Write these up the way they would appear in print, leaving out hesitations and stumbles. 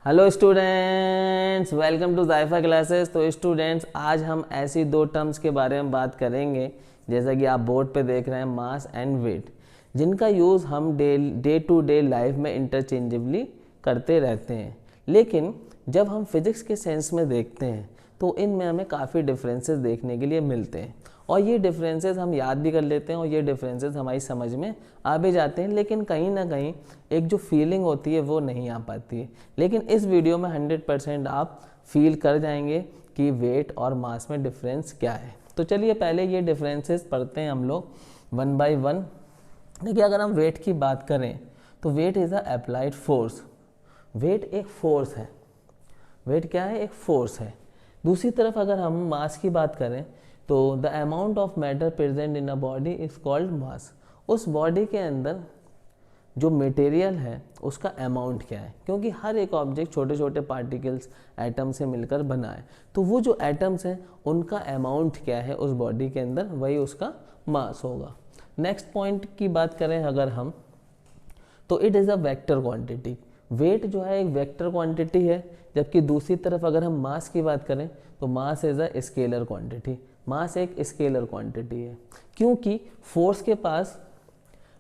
Hello students, welcome to Zaifa classes. तो students, आज हम ऐसी दो टर्म्स के बारे में बात करेंगे जैसा कि आप बोर्ड पे देख रहे हैं, मास एंड वेट, जिनका यूज़ हम डे टू डे लाइफ में इंटरचेंजेबली करते रहते हैं। लेकिन जब हम फिज़िक्स के सेंस में देखते हैं तो इनमें हमें काफ़ी डिफरेंसेस देखने के लिए मिलते हैं, और ये डिफरेंसेस हम याद भी कर लेते हैं और ये डिफरेंसेस हमारी समझ में आ भी जाते हैं, लेकिन कहीं ना कहीं एक जो फीलिंग होती है वो नहीं आ पाती है। लेकिन इस वीडियो में 100% आप फील कर जाएंगे कि वेट और मास में डिफरेंस क्या है। तो चलिए पहले ये डिफरेंसेस पढ़ते हैं हम लोग वन बाय वन। देखिए, अगर हम वेट की बात करें तो weight is a applied force. Weight एक फोर्स है। वेट क्या है? एक फोर्स है। दूसरी तरफ अगर हम मास की बात करें तो the amount of matter present in a body is called मास। उस बॉडी के अंदर जो मटेरियल है उसका अमाउंट क्या है, क्योंकि हर एक ऑब्जेक्ट छोटे छोटे पार्टिकल्स एटम से मिलकर बना है, तो वो जो एटम्स हैं उनका अमाउंट क्या है उस बॉडी के अंदर, वही उसका मास होगा। नेक्स्ट पॉइंट की बात करें अगर हम, तो it is a vector quantity. Weight जो है एक वेक्टर क्वांटिटी है, जबकि दूसरी तरफ अगर हम मास की बात करें तो mass is a scalar quantity. Mass एक स्केलर क्वांटिटी है, क्योंकि फोर्स के पास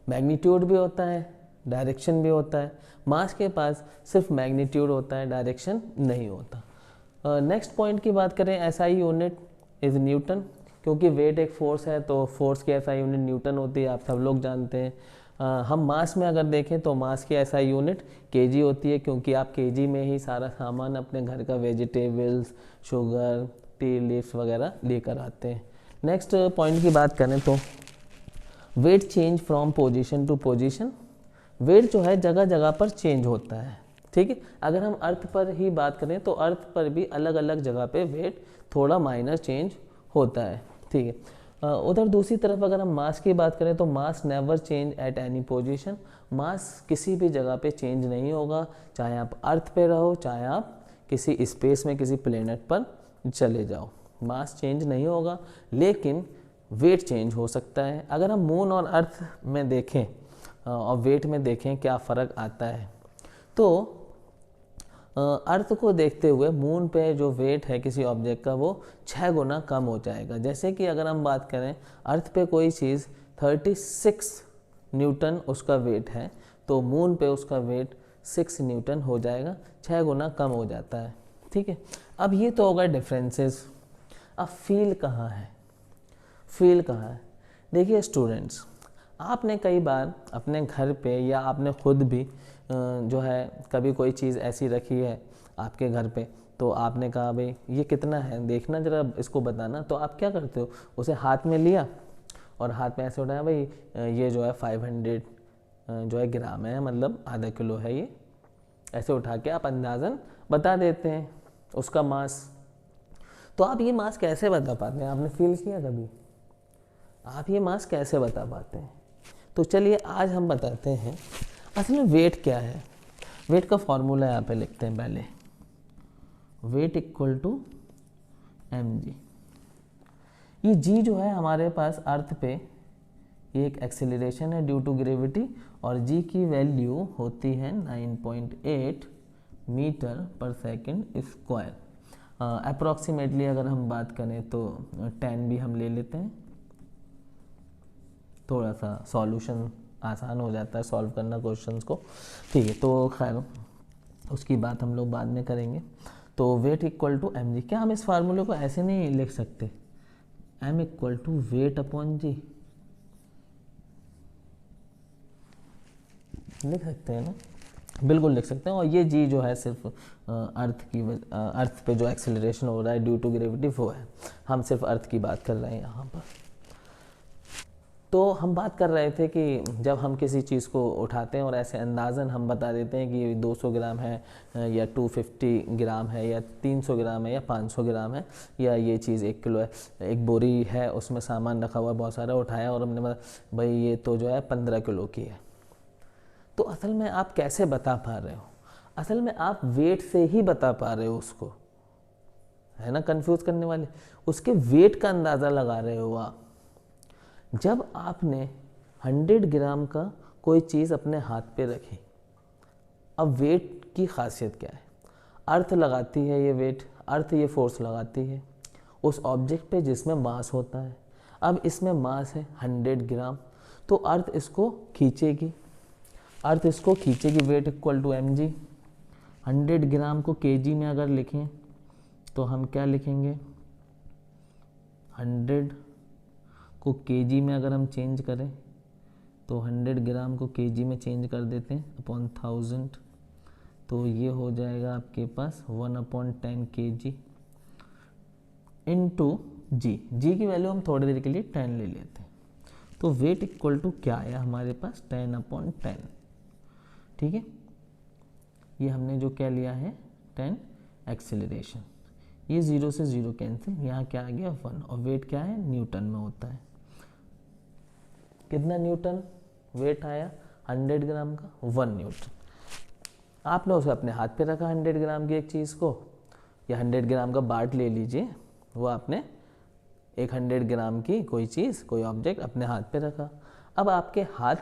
मैग्नीट्यूड भी होता है, डायरेक्शन भी होता है। मास के पास सिर्फ मैग्नीट्यूड होता है, डायरेक्शन नहीं होता। नेक्स्ट पॉइंट की बात करें, एसआई यूनिट इज़ न्यूटन। क्योंकि वेट एक फोर्स है तो फोर्स की एसआई यूनिट न्यूटन होती है, आप सब लोग जानते हैं। हम मास में अगर देखें तो मास की एसआई यूनिट केजी होती है, क्योंकि आप केजी में ही सारा सामान अपने घर का, वेजिटेबल्स, शुगर, टी लीव्स वगैरह लेकर आते हैं। नेक्स्ट पॉइंट की बात करें तो weight change from position to position. Weight जो है जगह जगह पर चेंज होता है, ठीक है। अगर हम अर्थ पर ही बात करें तो अर्थ पर भी अलग अलग जगह पे वेट थोड़ा माइनर चेंज होता है, ठीक है। उधर दूसरी तरफ अगर हम मास की बात करें तो mass never change at any position. Mass किसी भी जगह पे चेंज नहीं होगा, चाहे आप अर्थ पे रहो, चाहे आप किसी स्पेस में किसी प्लेनेट पर चले जाओ, मास चेंज नहीं होगा, लेकिन वेट चेंज हो सकता है। अगर हम मून और अर्थ में देखें और वेट में देखें क्या फ़र्क आता है, तो अर्थ को देखते हुए मून पे जो वेट है किसी ऑब्जेक्ट का वो 6 गुना कम हो जाएगा। जैसे कि अगर हम बात करें अर्थ पे कोई चीज़ 36 न्यूटन उसका वेट है, तो मून पे उसका वेट 6 न्यूटन हो जाएगा, 6 गुना कम हो जाता है, ठीक है। अब ये तो होगा डिफरेंसेस। अब फील कहाँ है? फील कहाँ है? देखिए स्टूडेंट्स, आपने कई बार अपने घर पे या आपने खुद भी जो है कभी कोई चीज़ ऐसी रखी है आपके घर पे, तो आपने कहा भाई ये कितना है, देखना ज़रा, इसको बताना। तो आप क्या करते हो, उसे हाथ में लिया और हाथ में ऐसे उठाया, भाई ये जो है 500 जो है ग्राम है, मतलब आधा किलो है ये। ऐसे उठा के आप अंदाज़न बता देते हैं उसका मास। तो आप ये मास कैसे बता पाते हैं? आपने फील किया कभी? आप ये मास कैसे बता पाते हैं? तो चलिए आज हम बताते हैं असल में वेट क्या है। वेट का फॉर्मूला यहाँ पे लिखते हैं पहले, वेट इक्वल टू mg। ये g जो है हमारे पास अर्थ पे ये एक एक्सेलरेशन है ड्यू टू ग्रेविटी, और g की वैल्यू होती है 9.8 मीटर पर सेकंड स्क्वायर। अप्रॉक्सीमेटली अगर हम बात करें तो 10 भी हम ले लेते हैं, थोड़ा सा सॉल्यूशन आसान हो जाता है सॉल्व करना क्वेश्चंस को, ठीक है। तो खैर उसकी बात हम लोग बाद में करेंगे। तो weight equal to m g, क्या हम इस फार्मूले को ऐसे नहीं लिख सकते? M equal to weight upon g लिख सकते हैं ना? बिल्कुल लिख सकते हैं। और ये जी जो है सिर्फ अर्थ पे जो एक्सेलरेशन हो रहा है ड्यू टू ग्रेविटी वो है, हम सिर्फ अर्थ की बात कर रहे हैं यहाँ पर। तो हम बात कर रहे थे कि जब हम किसी चीज़ को उठाते हैं और ऐसे अंदाज़न हम बता देते हैं कि ये 200 ग्राम है या 250 ग्राम है या 300 ग्राम है या 500 ग्राम है या ये चीज़ 1 किलो है। एक बोरी है उसमें सामान रखा हुआ बहुत सारा, उठाया और हमने बोला भाई ये तो जो है 15 किलो की है। तो असल में आप कैसे बता पा रहे हो? असल में आप वेट से ही बता पा रहे हो उसको, है ना, कंफ्यूज करने वाले। उसके वेट का अंदाज़ा लगा रहे हो आप। जब आपने 100 ग्राम का कोई चीज़ अपने हाथ पे रखी, अब वेट की खासियत क्या है? अर्थ लगाती है ये वेट, अर्थ ये फोर्स लगाती है उस ऑब्जेक्ट पे जिसमें मास होता है। अब इसमें मास है 100 ग्राम, तो अर्थ इसको खींचेगी, अर्थ इसको खींचेगी, वेट इक्वल टू mg। 100 ग्राम को kg में अगर लिखें तो हम क्या लिखेंगे, 100 को kg में अगर हम चेंज करें तो 100 ग्राम को kg में चेंज कर देते हैं अपॉन 1000, तो ये हो जाएगा आपके पास 1/10 kg इंटू जी। जी की वैल्यू हम थोड़ी देर के लिए 10 ले लेते हैं, तो वेट इक्वल टू क्या आया हमारे पास 10/10। ठीक है, ये हमने जो क्या लिया है 10 एक्सेलरेशन, ये 0 से 0 कैंसिल, यहाँ क्या आ गया 1, और वेट क्या है न्यूटन में होता है। कितना न्यूटन वेट आया 100 ग्राम का, 1 न्यूटन। आपने उसे अपने हाथ पे रखा 100 ग्राम की एक चीज़ को, या 100 ग्राम का बाट ले लीजिए, वो आपने एक 100 ग्राम की कोई चीज़, कोई ऑब्जेक्ट अपने हाथ पे रखा। अब आपके हाथ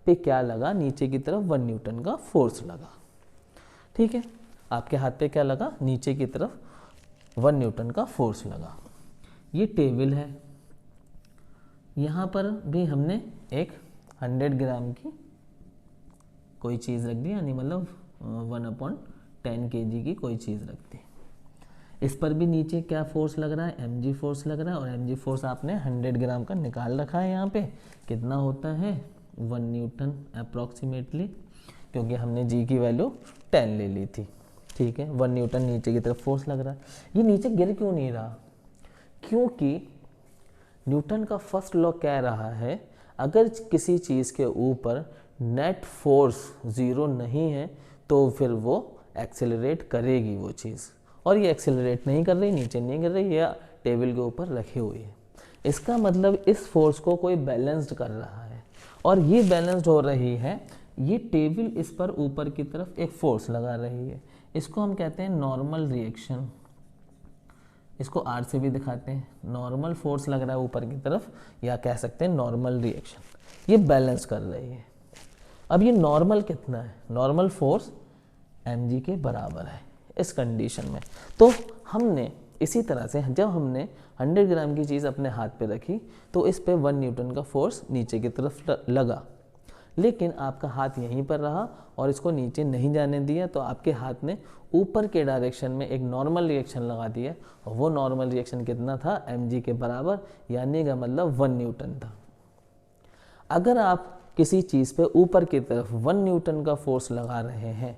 पे क्या लगा, नीचे की तरफ 1 न्यूटन का फोर्स लगा। ठीक है, आपके हाथ पे क्या लगा, नीचे की तरफ 1 न्यूटन का फोर्स लगा। ये टेबल है, यहाँ पर भी हमने एक 100 ग्राम की कोई चीज़ रख दी, यानी मतलब 1/10 kg की कोई चीज़ रख दी। इस पर भी नीचे क्या फोर्स लग रहा है, mg फोर्स लग रहा है, और mg फोर्स आपने 100 ग्राम का निकाल रखा है। यहाँ पे कितना होता है 1 न्यूटन अप्रॉक्सीमेटली, क्योंकि हमने g की वैल्यू 10 ले ली थी। ठीक है, 1 न्यूटन नीचे की तरफ फोर्स लग रहा है। ये नीचे गिर क्यों नहीं रहा, क्योंकि न्यूटन का फर्स्ट लॉ कह रहा है अगर किसी चीज़ के ऊपर नेट फोर्स 0 नहीं है तो फिर वो एक्सेलरेट करेगी वो चीज़, और ये एक्सेलरेट नहीं कर रही, नीचे नहीं गिर रही, या टेबल के ऊपर रखी हुई है। इसका मतलब इस फोर्स को कोई बैलेंस्ड कर रहा है, और ये बैलेंस्ड हो रही है, ये टेबल इस पर ऊपर की तरफ एक फोर्स लगा रही है। इसको हम कहते हैं नॉर्मल रिएक्शन, इसको R से भी दिखाते हैं। नॉर्मल फोर्स लग रहा है ऊपर की तरफ, या कह सकते हैं नॉर्मल रिएक्शन, ये बैलेंस कर रही है। अब ये नॉर्मल कितना है, नॉर्मल फोर्स mg के बराबर है इस कंडीशन में। तो हमने इसी तरह से जब हमने 100 ग्राम की चीज़ अपने हाथ पे रखी तो इस पे 1 न्यूटन का फोर्स नीचे की तरफ लगा, लेकिन आपका हाथ यहीं पर रहा और इसको नीचे नहीं जाने दिया, तो आपके हाथ ने ऊपर के डायरेक्शन में एक नॉर्मल रिएक्शन लगा दिया, और वो नॉर्मल रिएक्शन कितना था mg के बराबर, यानी का मतलब 1 न्यूटन था। अगर आप किसी चीज़ पे ऊपर की तरफ 1 न्यूटन का फोर्स लगा रहे हैं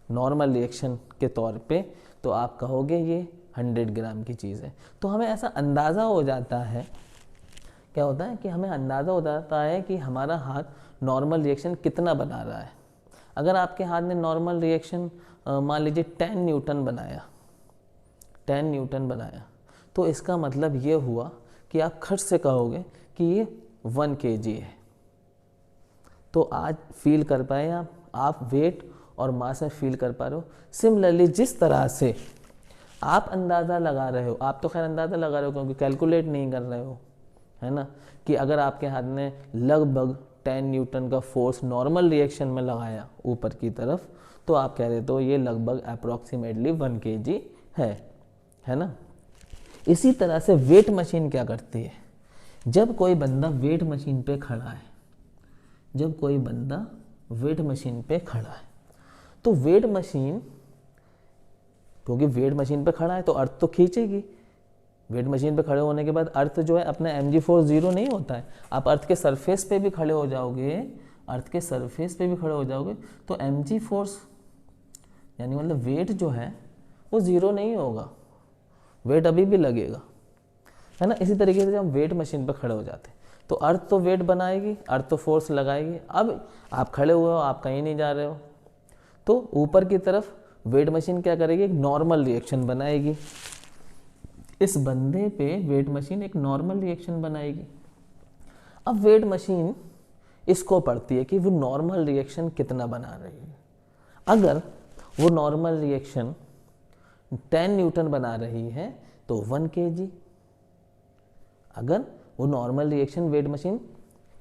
नॉर्मल रिएक्शन के तौर पे, तो आप कहोगे ये 100 ग्राम की चीज़ है। तो हमें ऐसा अंदाज़ा हो जाता है, क्या होता है कि हमें अंदाज़ा हो जाता है कि हमारा हाथ नॉर्मल रिएक्शन कितना बना रहा है। अगर आपके हाथ ने नॉर्मल रिएक्शन मान लीजिए 10 न्यूटन बनाया, 10 न्यूटन बनाया, तो इसका मतलब ये हुआ कि आप खट से कहोगे कि ये 1 kg है। तो आज फील कर पाए आप वेट और मास में फील कर पा रहे हो। सिमिलरली जिस तरह से आप अंदाज़ा लगा रहे हो, आप तो खैर अंदाज़ा लगा रहे हो क्योंकि कैलकुलेट नहीं कर रहे हो, है ना, कि अगर आपके हाथ ने लगभग 10 न्यूटन का फोर्स नॉर्मल रिएक्शन में लगाया ऊपर की तरफ, तो आप कह रहे हो ये लगभग अप्रॉक्सीमेटली 1 kg है ना। इसी तरह से वेट मशीन क्या करती है, जब कोई बंदा वेट मशीन पे खड़ा है, जब कोई बंदा वेट मशीन पे खड़ा है, तो वेट मशीन, क्योंकि वेट मशीन पे खड़ा है तो अर्थ तो खींचेगी। वेट मशीन पे खड़े होने के बाद अर्थ जो है अपना mg फोर्स 0 नहीं होता है। आप अर्थ के सरफेस पे भी खड़े हो जाओगे, अर्थ के सरफेस पे भी खड़े हो जाओगे, तो mg फोर्स यानी मतलब वेट जो है वो 0 नहीं होगा, वेट अभी भी लगेगा, है ना। इसी तरीके से जब हम वेट मशीन पे खड़े हो जाते हैं तो अर्थ तो वेट बनाएगी, अर्थ तो फोर्स लगाएगी। अब आप खड़े हुए हो, आप कहीं नहीं जा रहे हो, तो ऊपर की तरफ वेट मशीन क्या करेगी, एक नॉर्मल रिएक्शन बनाएगी। इस बंदे पे वेट मशीन एक नॉर्मल रिएक्शन बनाएगी। अब वेट मशीन इसको पढ़ती है कि वो नॉर्मल रिएक्शन कितना बना रही है। अगर वो नॉर्मल रिएक्शन 10 न्यूटन बना रही है तो 1 kg। अगर वो नॉर्मल रिएक्शन वेट मशीन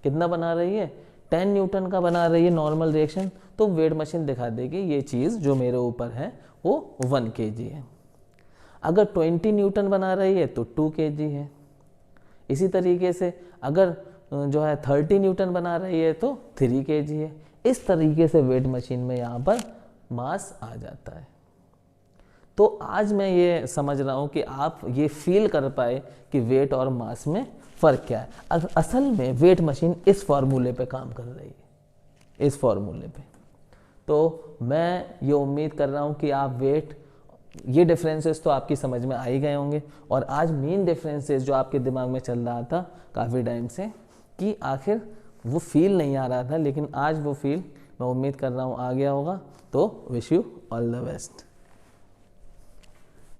कितना बना रही है, 10 न्यूटन का बना रही है नॉर्मल रिएक्शन, तो वेट मशीन दिखा देगी ये चीज़ जो मेरे ऊपर है वो 1 kg है। अगर 20 न्यूटन बना रही है तो 2 kg है। इसी तरीके से अगर जो है 30 न्यूटन बना रही है तो 3 kg है। इस तरीके से वेट मशीन में यहाँ पर मास आ जाता है। तो आज मैं ये समझ रहा हूँ कि आप ये फील कर पाए कि वेट और मास में फ़र्क क्या है। असल में वेट मशीन इस फॉर्मूले पे काम कर रही है, इस फॉर्मूले पे। तो मैं ये उम्मीद कर रहा हूँ कि आप वेट, ये डिफरेंसेस तो आपकी समझ में आ ही गए होंगे। और आज मेन डिफरेंसेस जो आपके दिमाग में चल रहा था काफ़ी टाइम से कि आखिर वो फील नहीं आ रहा था, लेकिन आज वो फील मैं उम्मीद कर रहा हूँ आ गया होगा। तो wish you all the best.